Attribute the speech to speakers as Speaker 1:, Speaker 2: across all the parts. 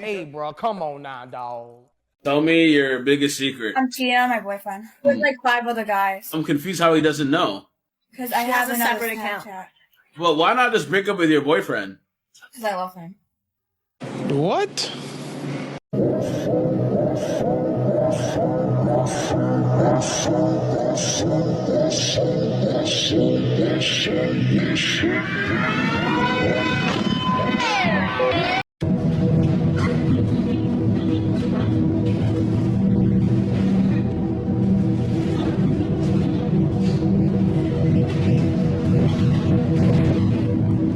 Speaker 1: Hey, bro, come on now, dog.
Speaker 2: Tell me your biggest secret.
Speaker 3: I'm cheating on my boyfriend with like 5 other guys.
Speaker 2: I'm confused how he doesn't know.
Speaker 3: Because I have
Speaker 4: a
Speaker 3: another
Speaker 4: separate account.
Speaker 2: Well, why not just break up with your boyfriend?
Speaker 3: Because I love him.
Speaker 5: What?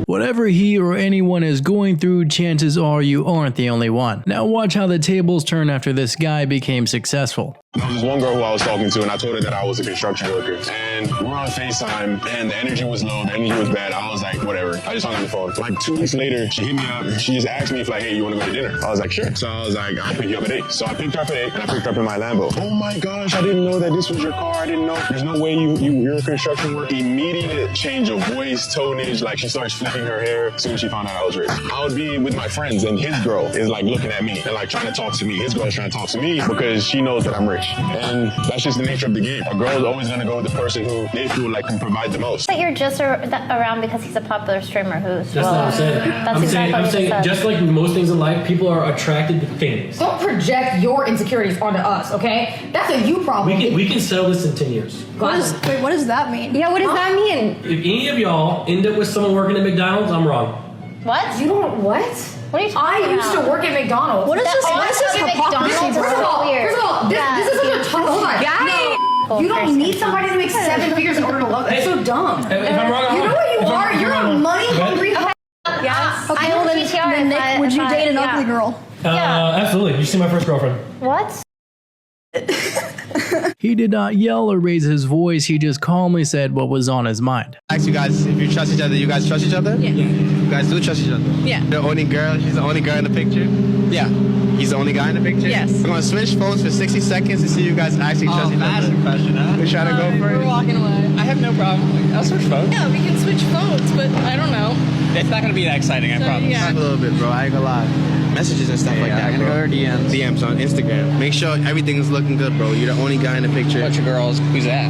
Speaker 6: Whatever he or anyone is going through, chances are you aren't the only one. Now watch how the tables turn after this guy became successful.
Speaker 5: There was this one girl who I was talking to, and I told her that I was a construction worker. And we were on FaceTime, and the energy was low, the energy was bad. I was like, whatever. I just hung up the phone. Like 2 weeks later, she hit me up. She just asked me if like, hey, you want to go to dinner? I was like, sure. So I was like, I'll pick you up at 8. So I picked her up at 8, and I picked her up in my Lambo. Oh my gosh, I didn't know that this was your car. I didn't know. There's no way you're a construction worker. Immediate change of voice, tonage. Like she starts flipping her hair as soon as she found out I was rich. I would be with my friends, and his girl is like looking at me and like trying to talk to me. His girl is trying to talk to me because she knows that I'm rich. And that's just the nature of the game. A girl is always going to go with the person who they feel like can provide the most.
Speaker 7: But you're just around because he's a popular streamer who's
Speaker 8: That's not what I'm saying. I'm saying just like most things in life, people are attracted to things.
Speaker 4: Don't project your insecurities onto us, okay? That's a you problem.
Speaker 8: We can settle this in 10 years.
Speaker 9: What does that mean?
Speaker 7: Yeah, what does that mean?
Speaker 8: If any of y'all end up with someone working at McDonald's, I'm wrong.
Speaker 7: What?
Speaker 4: You don't what?
Speaker 7: What are you talking about?
Speaker 4: I used to work at McDonald's.
Speaker 9: What is this hypocrisy, bro?
Speaker 4: First of all, this is such a tough. Hold on. No, you don't need somebody to make 7 figures in order to love. That's so dumb.
Speaker 8: If I'm wrong,
Speaker 4: you know what you are? You're a money hungry.
Speaker 7: Yeah.
Speaker 9: Okay,
Speaker 7: I
Speaker 9: well
Speaker 7: will
Speaker 9: then, Nick, would you date an ugly girl?
Speaker 8: Absolutely. You see my first girlfriend.
Speaker 7: What?
Speaker 6: He did not yell or raise his voice, he just calmly said what was on his mind.
Speaker 10: Ask you guys if you trust each other. You guys trust each other? Yeah. You guys do trust each other?
Speaker 11: Yeah.
Speaker 10: The only girl, she's the only girl in the picture? Yeah. He's the only guy in the picture?
Speaker 11: Yes.
Speaker 10: We're going to switch phones for 60 seconds to see you guys actually trust each other. That's a question, huh? We trying to go for it?
Speaker 11: We're walking away.
Speaker 10: I have no problem. I'll switch phones.
Speaker 11: Yeah, we can switch phones, but I don't know.
Speaker 10: It's not going to be that exciting, I promise.
Speaker 11: Yeah.
Speaker 10: A little bit, bro. I ain't gonna lie. Messages and stuff like that, bro. Go to DMs. DMs on Instagram. Make sure everything's looking good, bro. You're the only guy in the picture. Bunch of girls. Who's that?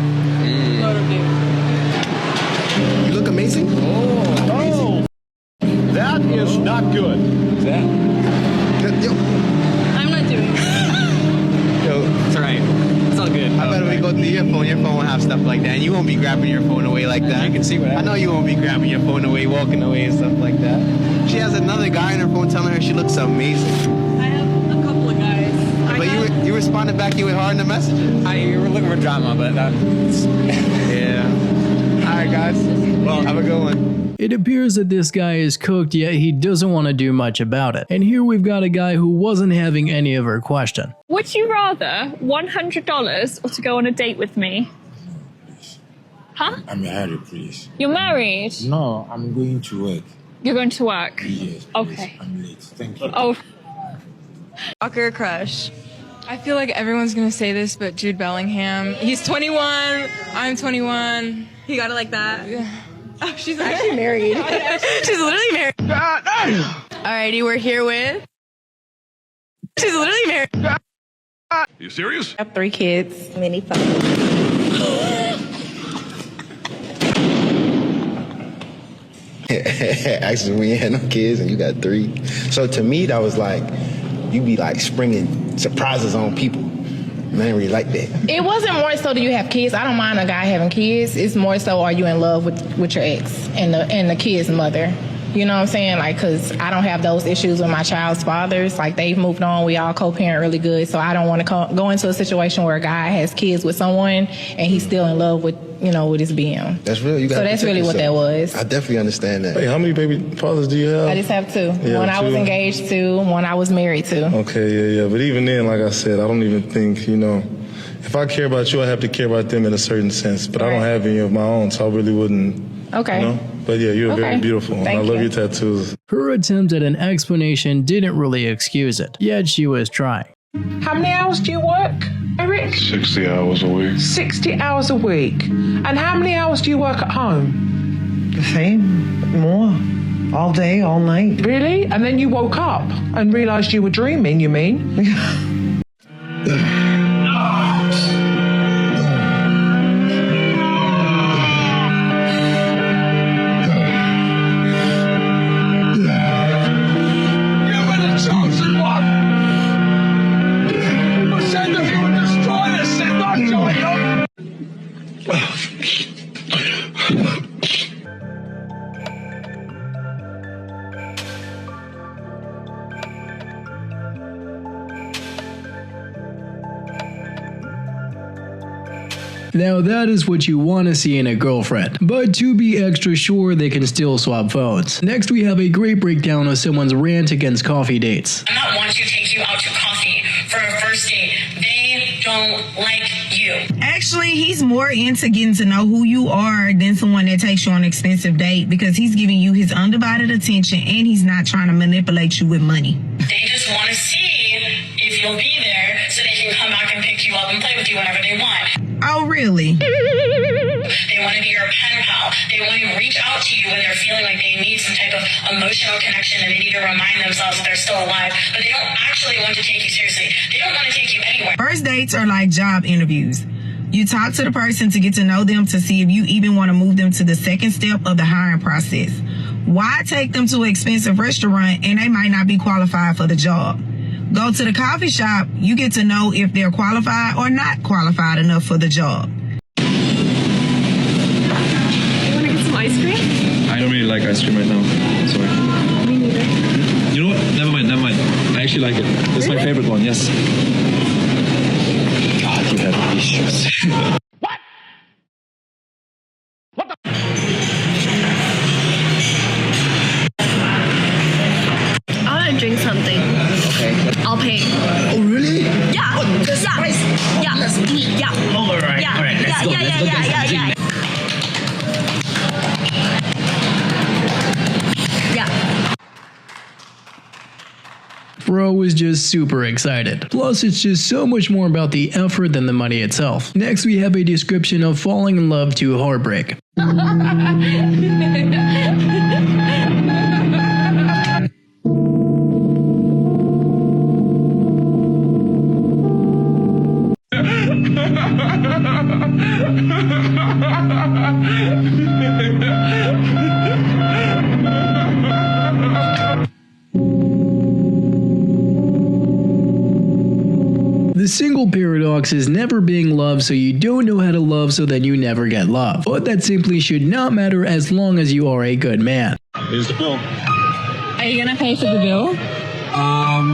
Speaker 10: You look amazing.
Speaker 5: Oh, that is not good.
Speaker 10: Who's that? Yo.
Speaker 11: I'm not doing it.
Speaker 10: Yo, it's alright. It's all good. I bet when we go through your phone will have stuff like that. And you won't be grabbing your phone away like that. You can see what I know you won't be grabbing your phone away, walking away and stuff like that. She has another guy on her phone telling her she looks amazing.
Speaker 11: I have a couple of guys.
Speaker 10: But you responded back, you were hard in the messages. You were looking for drama, but yeah. Alright guys. Well, have a good one.
Speaker 6: It appears that this guy is cooked, yet he doesn't want to do much about it. And here we've got a guy who wasn't having any of her question.
Speaker 12: Would you rather $100 or to go on a date with me? Huh?
Speaker 13: I'm married, please.
Speaker 12: You're married?
Speaker 13: No, I'm going to work.
Speaker 12: You're going to work?
Speaker 13: Yes, please.
Speaker 12: Okay.
Speaker 13: I'm late. Thank you.
Speaker 12: Oh.
Speaker 11: Soccer crush. I feel like everyone's gonna say this, but Jude Bellingham. He's 21. I'm 21. He got it like that. Yeah. Oh, she's actually married. She's literally married. Alrighty, we're here with. She's literally married.
Speaker 5: You serious?
Speaker 11: I have 3 kids.
Speaker 9: Mini fuck.
Speaker 10: Actually, we ain't had no kids and you got 3. So to me, that was like, you be like springing surprises on people. Man, I didn't really like that.
Speaker 14: It wasn't more so do you have kids. I don't mind a guy having kids. It's more so are you in love with your ex and the kid's mother. You know what I'm saying? Like, because I don't have those issues with my child's fathers. Like, they've moved on. We all co-parent really good. So I don't want to go into a situation where a guy has kids with someone and he's still in love with, with his BM.
Speaker 10: That's real. You got.
Speaker 14: So that's really what that was.
Speaker 10: I definitely understand that.
Speaker 5: Hey, how many baby fathers do you have?
Speaker 14: I just have 2.
Speaker 5: Yeah,
Speaker 14: one I was
Speaker 5: 2.
Speaker 14: engaged to, one I was married to.
Speaker 5: Okay, yeah. But even then, like I said, I don't even think, if I care about you, I have to care about them in a certain sense. But I don't have any of my own, so I really wouldn't.
Speaker 14: Okay.
Speaker 5: But yeah, you're very beautiful. I love your tattoos.
Speaker 6: Her attempt at an explanation didn't really excuse it, yet she was trying.
Speaker 15: How many hours do you work, Eric?
Speaker 5: 60 hours a week.
Speaker 15: 60 hours a week. And how many hours do you work at home?
Speaker 16: The same, more.
Speaker 15: All day, all night. Really? And then you woke up and realized you were dreaming, you mean?
Speaker 6: Now that is what you want to see in a girlfriend, but to be extra sure, they can still swap phones. Next we have a great breakdown of someone's rant against coffee dates.
Speaker 16: I'm not want to take you out to coffee for a first date. They don't like you.
Speaker 17: Actually, he's more into getting to know who you are than someone that takes you on an expensive date, because he's giving you his undivided attention and he's not trying to manipulate you with money.
Speaker 16: They just want to see if you'll be there so they can come back and pick you up and play with you whenever they want.
Speaker 17: Oh, really?
Speaker 16: They want to be your pen pal. They want to reach out to you when they're feeling like they need some type of emotional connection and they need to remind themselves that they're still alive, but they don't actually want to take you seriously. They don't want to take you anywhere.
Speaker 17: First dates are like job interviews. You talk to the person to get to know them to see if you even want to move them to the second step of the hiring process. Why take them to an expensive restaurant and they might not be qualified for the job? Go to the coffee shop, you get to know if they're qualified or not qualified enough for the job.
Speaker 18: You want to get some ice cream?
Speaker 19: I don't really like ice cream right now. Sorry.
Speaker 18: Me neither.
Speaker 19: You know what? Never mind. I actually like it. It's my favorite one, yes. God, you have issues.
Speaker 18: I want to drink something.
Speaker 19: Okay.
Speaker 18: I'll pay.
Speaker 19: Oh, really?
Speaker 18: Yeah.
Speaker 19: Oh, that's
Speaker 18: yeah.
Speaker 19: nice.
Speaker 18: Yeah.
Speaker 19: Let's do it.
Speaker 18: Yeah.
Speaker 19: All right.
Speaker 18: Yeah.
Speaker 19: All right. Let's go.
Speaker 18: Yeah.
Speaker 6: Bro is just super excited. Plus, it's just so much more about the effort than the money itself. Next, we have a description of falling in love to heartbreak. The single paradox is never being loved, so you don't know how to love, so then you never get love. But that simply should not matter as long as you are a good man.
Speaker 19: Here's the bill.
Speaker 11: Are you gonna pay for the bill?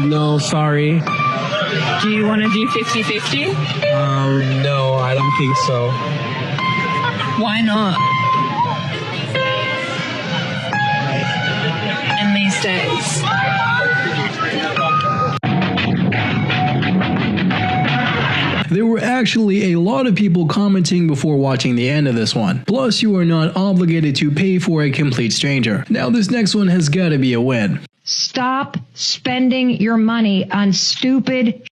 Speaker 10: No, sorry.
Speaker 11: Do you want to do 50-50?
Speaker 10: No, I don't think so.
Speaker 11: Why not? In these days.
Speaker 6: There were actually a lot of people commenting before watching the end of this one. Plus, you are not obligated to pay for a complete stranger. Now, this next one has got to be a win.
Speaker 20: Stop spending your money on stupid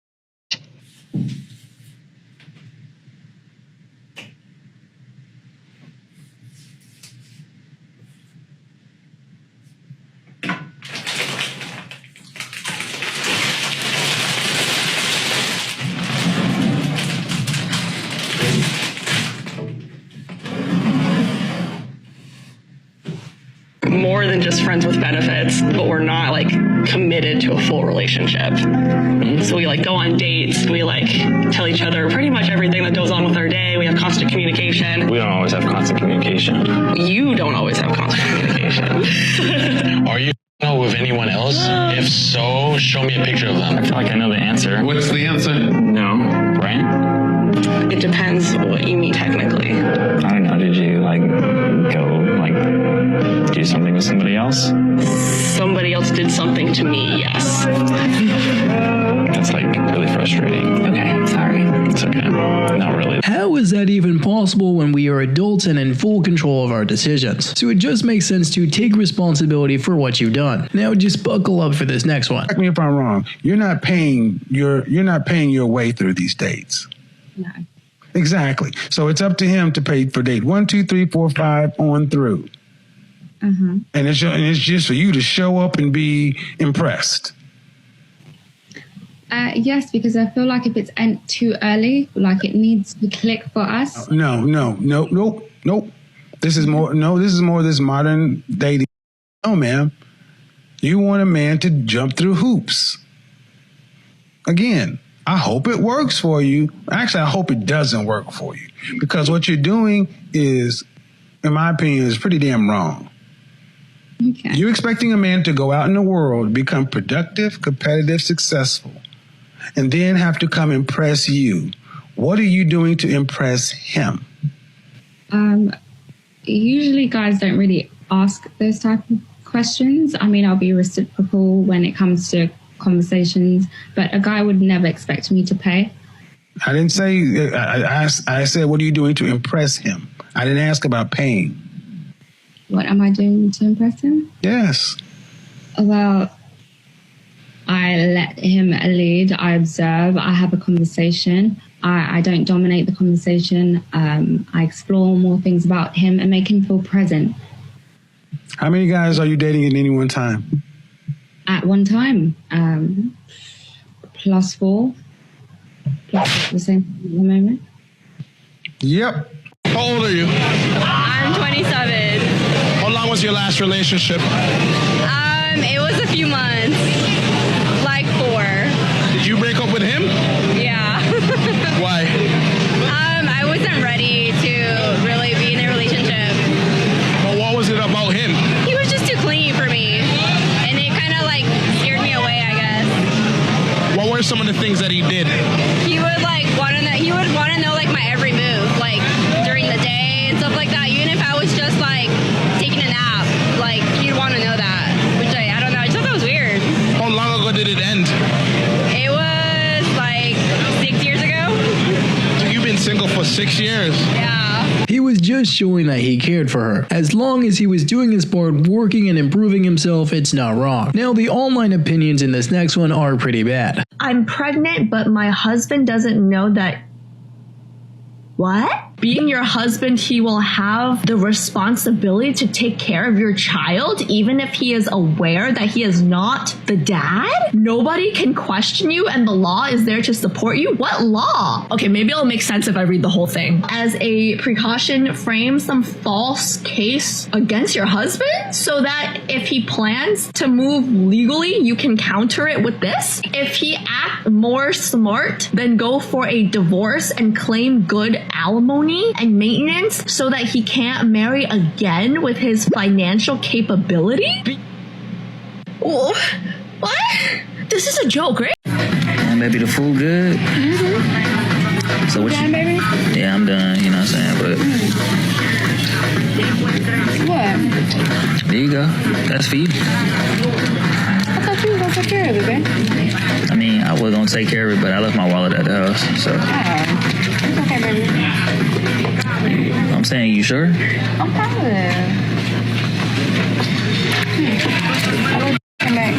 Speaker 21: more than just friends with benefits, but we're not like committed to a full relationship. So we like go on dates, we like tell each other pretty much everything that goes on with our day. We have constant communication.
Speaker 5: We don't always have constant communication.
Speaker 21: You don't always have constant communication.
Speaker 5: Are you with anyone else? If so, show me a picture of them. I feel like I know the answer.
Speaker 19: What's the answer?
Speaker 5: No, right?
Speaker 21: It depends what you mean technically.
Speaker 5: I don't know. Did you like go like do something with somebody else?
Speaker 21: Somebody else did something to me, yes.
Speaker 5: That's like really frustrating.
Speaker 21: Okay, sorry.
Speaker 5: It's okay. Not really.
Speaker 6: How is that even possible when we are adults and in full control of our decisions? So it just makes sense to take responsibility for what you've done. Now just buckle up for this next one.
Speaker 22: Correct me if I'm wrong. You're not paying your way through these dates.
Speaker 11: No.
Speaker 22: Exactly. So it's up to him to pay for date 1, 2, 3, 4, 5 on through. And it's just for you to show up and be impressed.
Speaker 1: Yes, because I feel like if it's too early, like it needs to click for us.
Speaker 22: Nope. This is more this modern dating. No, ma'am. You want a man to jump through hoops. Again, I hope it works for you. Actually, I hope it doesn't work for you. Because what you're doing is, in my opinion, is pretty damn wrong.
Speaker 1: Okay.
Speaker 22: You're expecting a man to go out in the world, become productive, competitive, successful, and then have to come impress you. What are you doing to impress him?
Speaker 1: Usually guys don't really ask those type of questions. I mean, I'll be reciprocal when it comes to conversations, but a guy would never expect me to pay.
Speaker 22: I didn't say, I said, what are you doing to impress him? I didn't ask about paying.
Speaker 1: What am I doing to impress him?
Speaker 22: Yes.
Speaker 1: Well, I let him lead. I observe. I have a conversation. I don't dominate the conversation. I explore more things about him and make him feel present.
Speaker 22: How many guys are you dating at any one time?
Speaker 1: At one time, +4. Plus the same at the moment.
Speaker 22: Yep.
Speaker 10: How old are you?
Speaker 11: I'm 27.
Speaker 10: How long was your last relationship?
Speaker 11: It was a few months. Like 4.
Speaker 10: Did you break up with him?
Speaker 11: Yeah.
Speaker 10: Why?
Speaker 11: I wasn't ready to really be in a relationship.
Speaker 10: Well, what was it about him?
Speaker 11: He was just too clingy for me. And it kind of like scared me away, I guess.
Speaker 10: What were some of the things that he did?
Speaker 11: He would want to know like my every move, like during the day and stuff like that. Even if I was just like taking a nap, like he'd want to know that, which I don't know. I just thought that was weird.
Speaker 10: How long ago did it end?
Speaker 11: It was like 6 years ago.
Speaker 10: So you've been single for 6 years?
Speaker 11: Yeah.
Speaker 6: He was just showing that he cared for her. As long as he was doing his part, working and improving himself, it's not wrong. Now, the online opinions in this next one are pretty bad.
Speaker 18: I'm pregnant, but my husband doesn't know that. What? Being your husband, he will have the responsibility to take care of your child, even if he is aware that he is not the dad? Nobody can question you, and the law is there to support you? What law? Okay, maybe it'll make sense if I read the whole thing. As a precaution, frame some false case against your husband so that if he plans to move legally, you can counter it with this. If he acts more smart, then go for a divorce and claim good alimony and maintenance so that he can't marry again with his financial capability? Oh, what? This is a joke, right?
Speaker 2: Maybe the food good.
Speaker 1: Mm-hmm.
Speaker 2: So what
Speaker 1: you done, baby?
Speaker 2: Yeah, I'm done. You know what I'm saying? But
Speaker 1: What?
Speaker 2: there you go. That's for you.
Speaker 1: I thought you were gonna take care of it, babe.
Speaker 2: I mean, I was gonna take care of it, but I left my wallet at the house. So.
Speaker 1: It's okay, baby.
Speaker 2: I'm saying, you sure?
Speaker 1: I'm positive. Come back.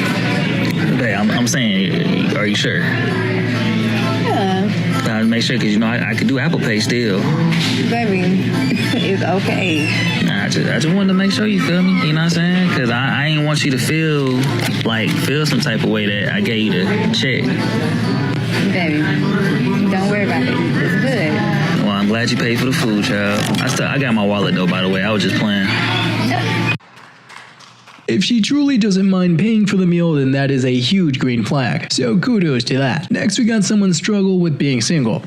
Speaker 2: Hey, I'm saying, are you sure?
Speaker 1: Yeah.
Speaker 2: Gotta make sure, because you know I could do Apple Pay still.
Speaker 1: Baby, it's okay.
Speaker 2: Nah, I just wanted to make sure, you feel me? You know what I'm saying? Because I ain't want you to feel some type of way that I gave you the check.
Speaker 1: Baby, don't worry about it. It's good.
Speaker 2: Well, I'm glad you paid for the food, child. I got my wallet, though, by the way. I was just playing.
Speaker 6: If she truly doesn't mind paying for the meal, then that is a huge green flag. So kudos to that. Next, we got someone struggle with being single.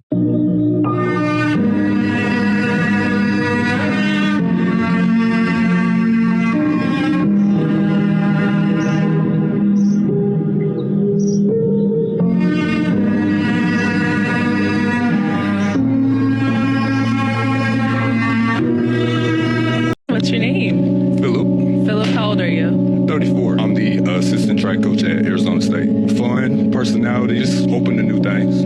Speaker 23: What's your name?
Speaker 24: Philip.
Speaker 23: Philip, how old are you?
Speaker 24: 34. I'm the assistant track coach at Arizona State. Fun, personality, just open to new things.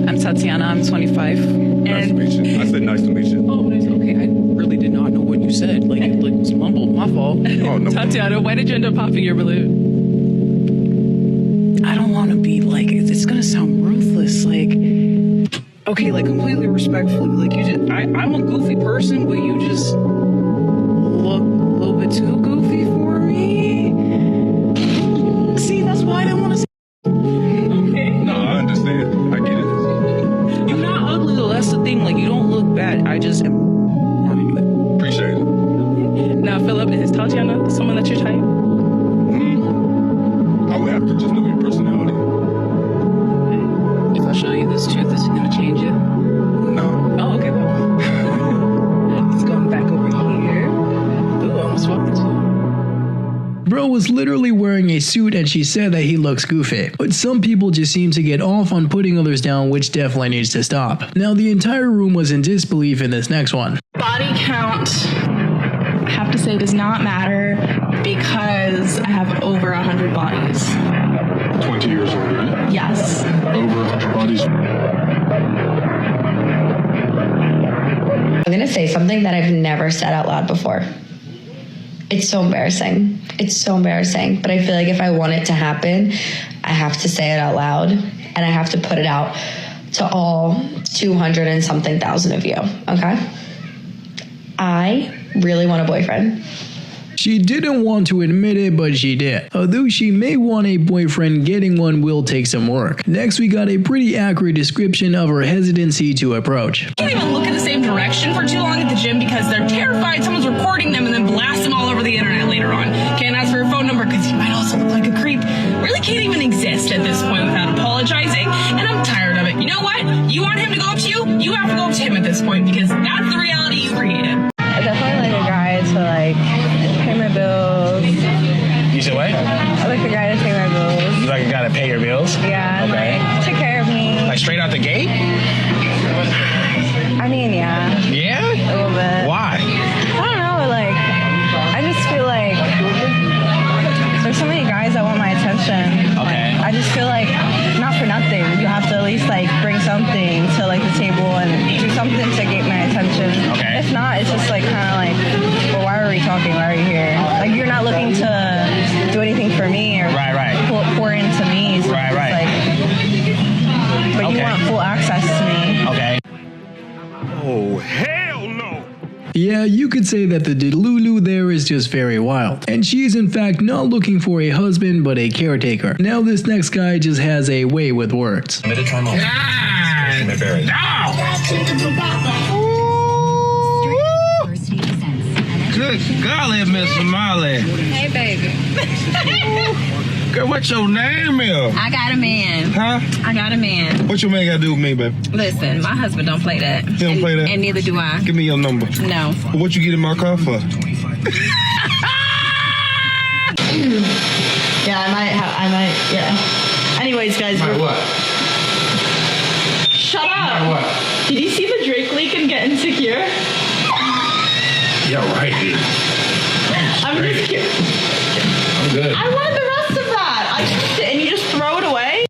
Speaker 23: I'm Tatiana. I'm 25.
Speaker 24: Nice to meet you. I said nice to meet you.
Speaker 23: Oh, nice. Okay. I really did not know what you said. Like, it was mumbled. My fault.
Speaker 24: Oh, no.
Speaker 23: Tatiana, why did you end up popping your balloon? I don't want to be like, it's going to sound ruthless. Like, okay, like completely respectfully. Like, I'm a goofy person, but you just look a little bit too goofy. Philip, is Tatiana someone that you're type?
Speaker 24: I would have to just know your personality.
Speaker 23: If I show you this truth, is it gonna change it?
Speaker 24: No.
Speaker 23: Oh, okay. Let's go back over here. Ooh, I almost walked into you.
Speaker 6: Bro was literally wearing a suit and she said that he looks goofy. But some people just seem to get off on putting others down, which definitely needs to stop. Now the entire room was in disbelief in this next one.
Speaker 3: Body count, I have to say, does not matter because I have over 100 bodies.
Speaker 24: 20 years old, right?
Speaker 3: Yes.
Speaker 24: Over 100 bodies.
Speaker 4: I'm going to say something that I've never said out loud before. It's so embarrassing. It's so embarrassing. But I feel like if I want it to happen, I have to say it out loud. And I have to put it out to all 200 and something thousand of you. Okay? I really want a boyfriend.
Speaker 6: She didn't want to admit it, but she did. Although she may want a boyfriend, getting one will take some work. Next, we got a pretty accurate description of her hesitancy to approach.
Speaker 3: Can't even look in the same direction for too long at the gym because they're terrified someone's recording them and then blast them all over the internet later on. Can't ask for a phone number because you might also look like a creep. Really can't even exist at this point without apologizing, and I'm tired of it. You know what? You want him to go up to you? You have to go up to him at this point because that's the reality you created.
Speaker 7: I definitely like a guy to pay my bills.
Speaker 10: You said what?
Speaker 7: I like a guy to pay my bills.
Speaker 10: You like a guy to pay your bills?
Speaker 7: Yeah.
Speaker 10: Okay.
Speaker 7: Take care of me.
Speaker 10: Like straight out the gate?
Speaker 7: I mean, yeah.
Speaker 10: Yeah?
Speaker 7: A little bit.
Speaker 10: Why?
Speaker 7: I don't know, I just feel like there's so many guys that want my attention.
Speaker 10: Okay.
Speaker 7: I just feel like, not for nothing, you have to at least bring something to the table and do something to get my attention.
Speaker 10: Okay.
Speaker 7: If not, it's just kind of well, why are we talking? Why are you here? You're not looking to do anything for me or pour into me. So
Speaker 10: Right.
Speaker 7: But you want full access to me.
Speaker 10: Okay.
Speaker 24: Oh, hell no!
Speaker 6: Yeah, you could say that the Delulu there is just very wild. And she is in fact not looking for a husband, but a caretaker. Now this next guy just has a way with words.
Speaker 10: Good golly, Miss Molly.
Speaker 3: Hey, baby.
Speaker 10: Girl, what's your name is?
Speaker 3: I got a man.
Speaker 10: Huh?
Speaker 3: I got a man.
Speaker 10: What your man got to do with me, baby?
Speaker 3: Listen, my husband don't play that.
Speaker 10: He don't play that?
Speaker 3: And neither do I.
Speaker 10: Give me your number.
Speaker 3: No.
Speaker 10: What you get in my car for?
Speaker 18: Yeah, I might, yeah. Anyways, guys.
Speaker 10: What?
Speaker 18: Shut up.
Speaker 10: What?
Speaker 18: Did you see the Drake leak and get insecure?
Speaker 10: Yeah, right, dude.
Speaker 18: I'm just kidding.
Speaker 10: I'm good.
Speaker 18: I wanted the rest of that. I just and you just throw it away?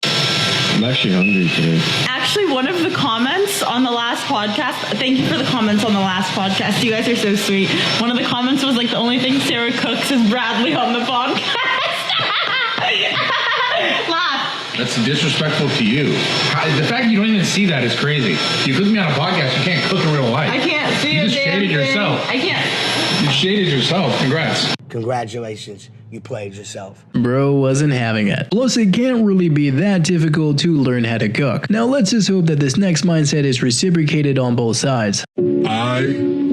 Speaker 19: I'm actually hungry today.
Speaker 18: Actually, one of the comments on the last podcast, thank you for the comments on the last podcast. You guys are so sweet. One of the comments was the only thing Sarah cooks is Bradley on the podcast. Laugh.
Speaker 8: That's disrespectful to you. The fact you don't even see that is crazy. You cook me on a podcast, you can't cook in real life.
Speaker 18: I can't see
Speaker 8: you
Speaker 18: a
Speaker 8: just
Speaker 18: damn
Speaker 8: shaded
Speaker 18: thing.
Speaker 8: yourself.
Speaker 18: I can't.
Speaker 8: You shaded yourself. Congrats.
Speaker 25: Congratulations, you played yourself.
Speaker 6: Bro wasn't having it. Plus, it can't really be that difficult to learn how to cook. Now, let's just hope that this next mindset is reciprocated on both sides.
Speaker 5: I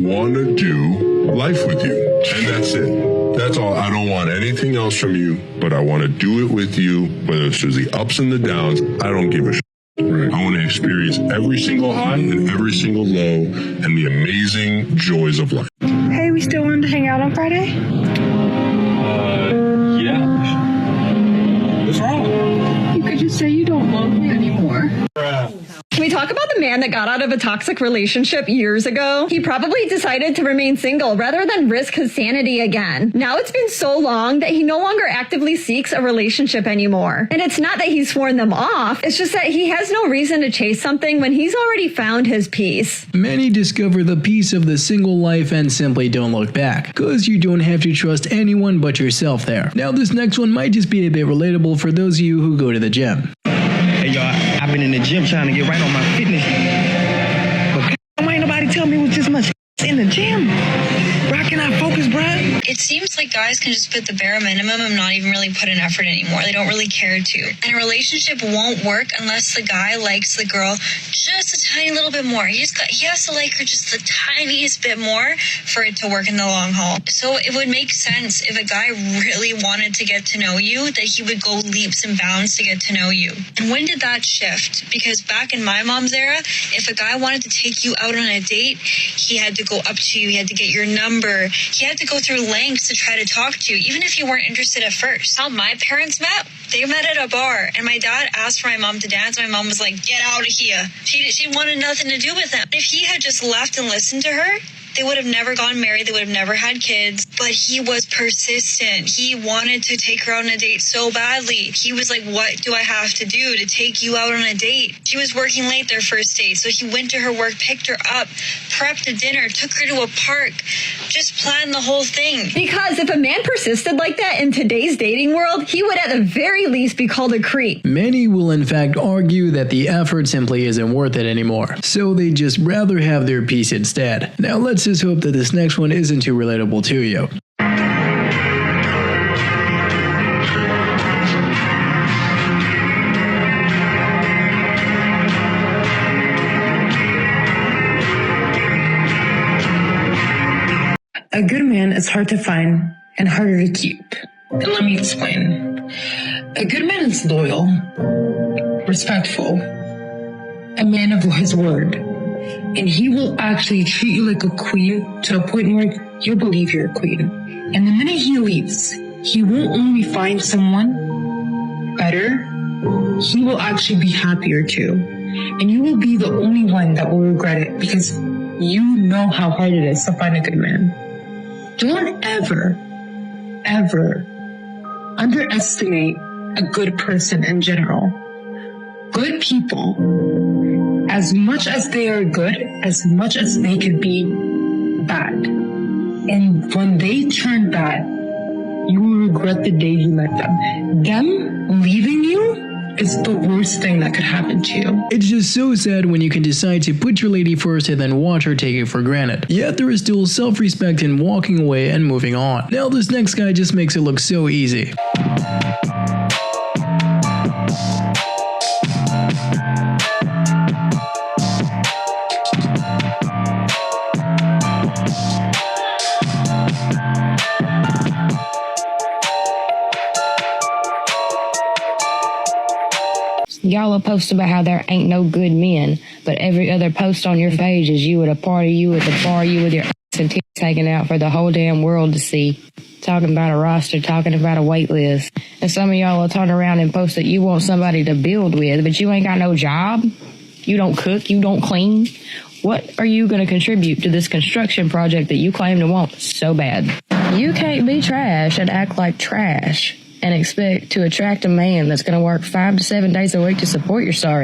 Speaker 5: want to do life with you, and that's it. That's all. I don't want anything else from you, but I want to do it with you, whether it's through the ups and the downs. I don't give a shit. Right. I want to experience every single high and every single low and the amazing joys of life.
Speaker 9: Hey, we still wanted to hang out on Friday?
Speaker 5: Yeah. What's wrong?
Speaker 9: You could just say you don't love me anymore.
Speaker 26: Can we talk about the man that got out of a toxic relationship years ago? He probably decided to remain single rather than risk his sanity again. Now it's been so long that he no longer actively seeks a relationship anymore. And it's not that he's sworn them off, it's just that he has no reason to chase something when he's already found his peace.
Speaker 6: Many discover the peace of the single life and simply don't look back, cause you don't have to trust anyone but yourself there. Now this next one might just be a bit relatable for those of you who go to the gym.
Speaker 10: Hey, y'all, I've been in the gym trying to get right on my fitness. But why ain't nobody tell me it was this much
Speaker 23: in the gym. Bro, can I focus, bruh?
Speaker 4: It seems like guys can just put the bare minimum and not even really put in effort anymore. They don't really care to. And a relationship won't work unless the guy likes the girl just a tiny little bit more. He has to like her just the tiniest bit more for it to work in the long haul. So it would make sense if a guy really wanted to get to know you, that he would go leaps and bounds to get to know you. And when did that shift? Because back in my mom's era, if a guy wanted to take you out on a date, he had to go up to you, he had to get your number, he had to go through lengths to try to talk to you, even if you weren't interested at first. How my parents met? They met at a bar, and my dad asked for my mom to dance. My mom was like, get out of here. She wanted nothing to do with him. If he had just left and listened to her, they would have never gotten married. They would have never had kids. But he was persistent. He wanted to take her out on a date so badly. He was like, what do I have to do to take you out on a date? She was working late their first date. So he went to her work, picked her up, prepped a dinner, took her to a park, just planned the whole thing.
Speaker 26: Because if a man persisted like that in today's dating world, he would at the very least be called a creep.
Speaker 6: Many will in fact argue that the effort simply isn't worth it anymore, so they just rather have their peace instead. Now let's just hope that this next one isn't too relatable to you.
Speaker 23: A good man is hard to find and harder to keep. And let me explain. A good man is loyal, respectful, a man of his word, and he will actually treat you like a queen to a point where you'll believe you're a queen. And the minute he leaves, he won't only find someone better, he will actually be happier too. And you will be the only one that will regret it because you know how hard it is to find a good man. Don't ever underestimate a good person in general. Good people, as much as they are good, as much as they can be bad. And when they turn bad, you will regret the day you met them. Them leaving you is the worst thing that could happen to you.
Speaker 6: It's just so sad when you can decide to put your lady first and then watch her take it for granted. Yet there is still self-respect in walking away and moving on. Now this next guy just makes it look so easy.
Speaker 12: Y'all will post about how there ain't no good men, but every other post on your page is you at a party, you at the bar, you with your ass and tits hanging out for the whole damn world to see. Talking about a roster, talking about a wait list. And some of y'all will turn around and post that you want somebody to build with, but you ain't got no job. You don't cook, you don't clean. What are you going to contribute to this construction project that you claim to want so bad? You can't be trash and act like trash and expect to attract a man that's going to work 5 to 7 days a week to support your sorry.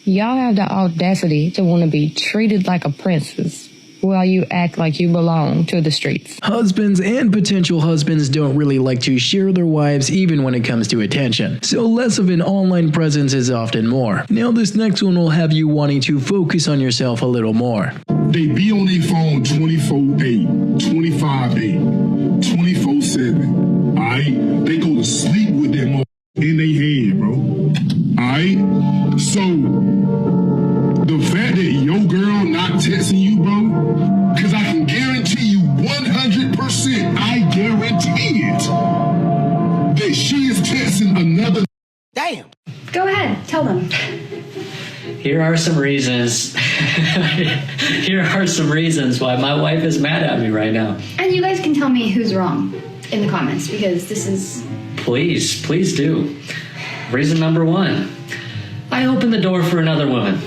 Speaker 12: Y'all have the audacity to want to be treated like a princess while you act like you belong to the streets.
Speaker 6: Husbands and potential husbands don't really like to share their wives even when it comes to attention, so less of an online presence is often more. Now this next one will have you wanting to focus on yourself a little more.
Speaker 24: They be on their phone 24/8, 25/8, 24/7. Alright? They go to sleep with their mother in their head, bro. Alright? So, the fact that your girl not texting you, bro, because I can guarantee you 100%, I guarantee it, that she is texting another.
Speaker 13: Damn.
Speaker 14: Go ahead, tell them.
Speaker 15: Here are some reasons. Here are some reasons why my wife is mad at me right now.
Speaker 14: And you guys can tell me who's wrong in the comments because this is...
Speaker 15: Please do. Reason number 1. I opened the door for another woman.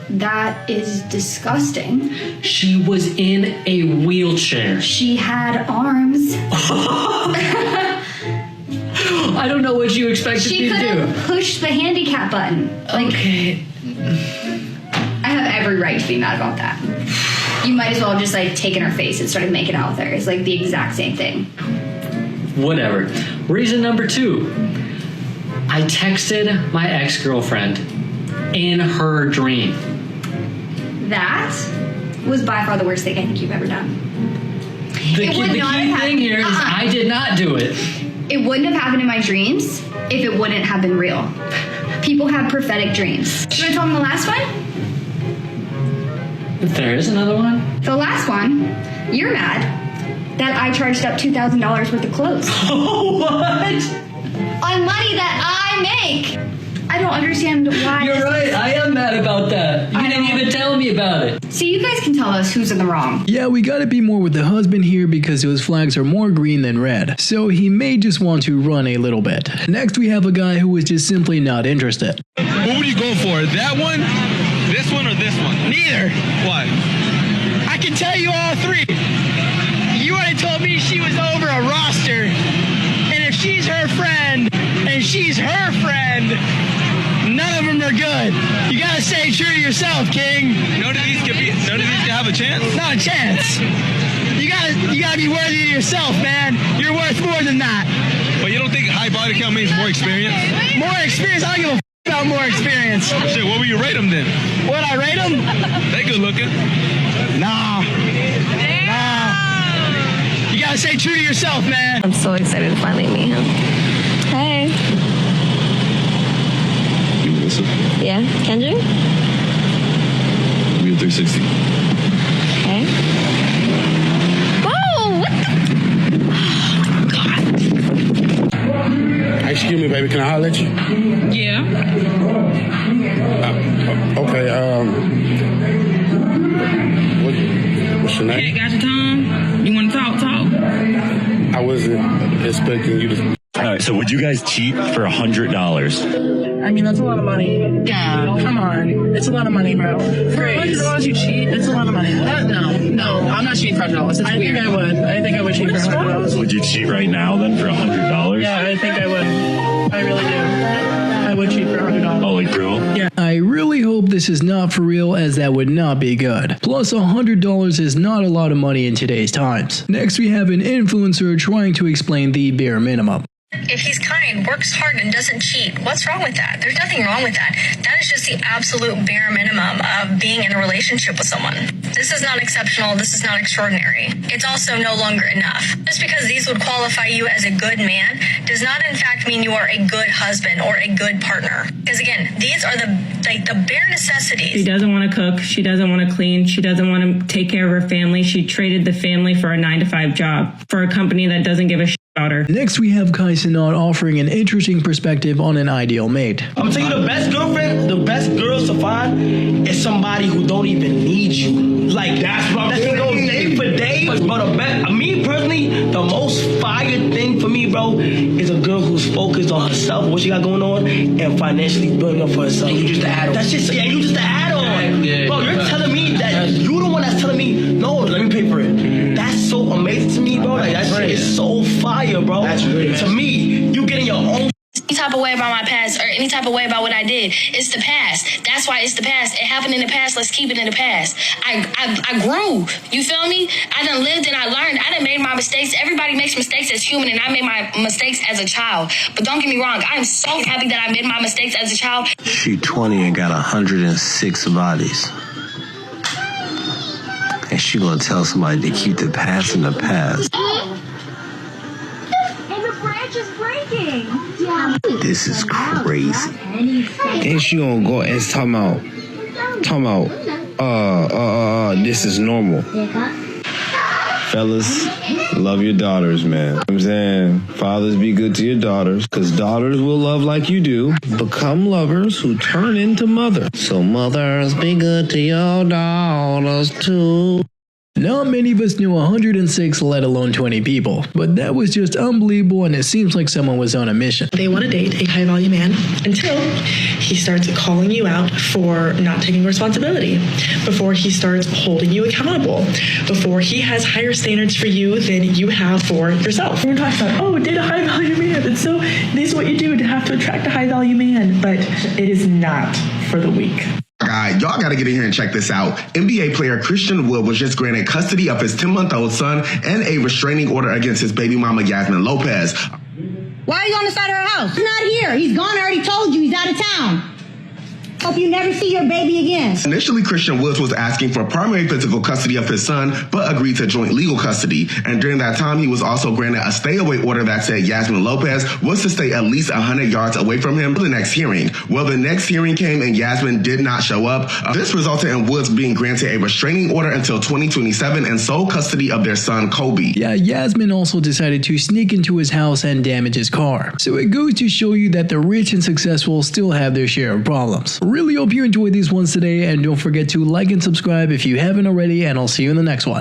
Speaker 14: That is disgusting.
Speaker 15: She was in a wheelchair.
Speaker 14: She had arms.
Speaker 15: I don't know what you expected me to do.
Speaker 14: She could have pushed the handicap button. Like, okay. I have every right to be mad about that. You might as well have just like taken her face and started making out with her. It's like the exact same thing.
Speaker 15: Whatever. Reason number 2. I texted my ex-girlfriend in her dream.
Speaker 14: That was by far the worst thing I think you've ever done.
Speaker 15: The key thing here is I did not do it.
Speaker 14: It wouldn't have happened in my dreams if it wouldn't have been real. People have prophetic dreams. Should I tell them the last one?
Speaker 15: If there is another one?
Speaker 14: The last one, you're mad that I charged up $2,000 worth of clothes.
Speaker 15: What?
Speaker 14: On money that I make. I don't understand why.
Speaker 15: You're right. I am mad about that. You didn't even tell me about it.
Speaker 14: See, you guys can tell us who's in the wrong.
Speaker 6: Yeah, we gotta be more with the husband here because those flags are more green than red. So he may just want to run a little bit. Next we have a guy who is just simply not interested.
Speaker 13: What would you go for? That one, this one, or this one?
Speaker 10: Neither.
Speaker 13: What?
Speaker 10: I can tell you all three. You already told me she was over a roster. And if she's her friend, and she's her friend, none of them are good. You gotta stay true to yourself, King.
Speaker 13: None of these can have a chance?
Speaker 10: Not a chance. You gotta be worthy of yourself, man. You're worth more than that.
Speaker 13: But you don't think high body count means more experience?
Speaker 10: More experience? I don't give a about more experience.
Speaker 13: Shit, what would you rate them then?
Speaker 10: What I rate them?
Speaker 13: They good looking.
Speaker 10: Nah. You gotta stay true to yourself, man.
Speaker 11: I'm so excited to finally meet him. Hey.
Speaker 19: You listen?
Speaker 11: Yeah, Kendrick?
Speaker 19: Be a 360.
Speaker 11: Okay. Whoa, what the? Oh, God.
Speaker 16: Excuse me, baby. Can I holler at you?
Speaker 3: Yeah.
Speaker 16: Okay, what's your name?
Speaker 3: Hey, got your tongue? You want to talk?
Speaker 16: I wasn't expecting you to...
Speaker 17: All right, so would you guys cheat for $100?
Speaker 9: I mean, that's a lot of money. Yeah, come on. It's a lot of money, bro. For $100 you cheat? It's a lot of money. No, I'm not cheating for $100. It's weird. I think I would cheat for $100.
Speaker 17: Would you cheat right now then for $100?
Speaker 9: Yeah, I think I would. I really do. I would cheat for $100.
Speaker 17: Oh, like real?
Speaker 9: Yeah.
Speaker 6: I really hope this is not for real, as that would not be good. Plus, $100 is not a lot of money in today's times. Next we have an influencer trying to explain the bare minimum.
Speaker 20: If he's kind, works hard, and doesn't cheat, what's wrong with that? There's nothing wrong with that. That is just the absolute bare minimum of being in a relationship with someone. This is not exceptional. This is not extraordinary. It's also no longer enough. Just because these would qualify you as a good man does not in fact mean you are a good husband or a good partner. Because again, these are the bare necessities.
Speaker 21: She doesn't want to cook. She doesn't want to clean. She doesn't want to take care of her family. She traded the family for a 9-to-5 job for a company that doesn't give a shit about her.
Speaker 6: Next we have Kai Cenat offering an interesting perspective on an ideal mate.
Speaker 22: I'm gonna tell you, the best girlfriend, the best girls to find is somebody who don't even need you. Like that can go day for day. But me personally, the most fire thing for me, bro, is a girl who's focused on herself, what she got going on, and financially building up for herself. And you just the add-on. That's just you just the add-on. Yeah, bro, you're telling me that you the one that's telling me, no, let me pay for it. That's so amazing to me, bro. Like that shit is so fire, bro. That's really to me, you getting your own.
Speaker 20: Any type of way about my past or any type of way about what I did, it's the past. That's why it's the past. It happened in the past. Let's keep it in the past. I grew. You feel me? I done lived and I learned. I done made my mistakes. Everybody makes mistakes as human, and I made my mistakes as a child. But don't get me wrong. I am so happy that I made my mistakes as a child.
Speaker 25: She 20 and got 106 bodies. And she gonna tell somebody to keep the past in the past.
Speaker 14: And the branch is breaking. Yeah.
Speaker 25: This is crazy.
Speaker 10: And she gonna go and talking about, this is normal.
Speaker 25: Fellas, love your daughters, man. I'm saying, fathers, be good to your daughters, because daughters will love like you do. Become lovers who turn into mothers. So mothers, be good to your daughters too.
Speaker 6: Not many of us knew 106, let alone 20 people, but that was just unbelievable, and it seems like someone was on a mission.
Speaker 9: They want to date a high value man until he starts calling you out for not taking responsibility, before he starts holding you accountable, before he has higher standards for you than you have for yourself. We're talking about, date a high value man. And so this is what you do to have to attract a high value man, but it is not for the weak.
Speaker 27: Y'all got to get in here and check this out. NBA player Christian Wood was just granted custody of his 10-month-old son and a restraining order against his baby mama, Yasmin Lopez.
Speaker 28: Why are you on the side of her house? He's not here. He's gone. I already told you. He's out of town.
Speaker 1: Hope you never see your baby again.
Speaker 27: Initially, Christian Woods was asking for primary physical custody of his son, but agreed to joint legal custody. And during that time, he was also granted a stay-away order that said Yasmin Lopez was to stay at least 100 yards away from him for the next hearing. Well, the next hearing came and Yasmin did not show up. This resulted in Woods being granted a restraining order until 2027 and sole custody of their son, Kobe.
Speaker 6: Yeah, Yasmin also decided to sneak into his house and damage his car. So it goes to show you that the rich and successful still have their share of problems. Really hope you enjoyed these ones today, and don't forget to like and subscribe if you haven't already, and I'll see you in the next one.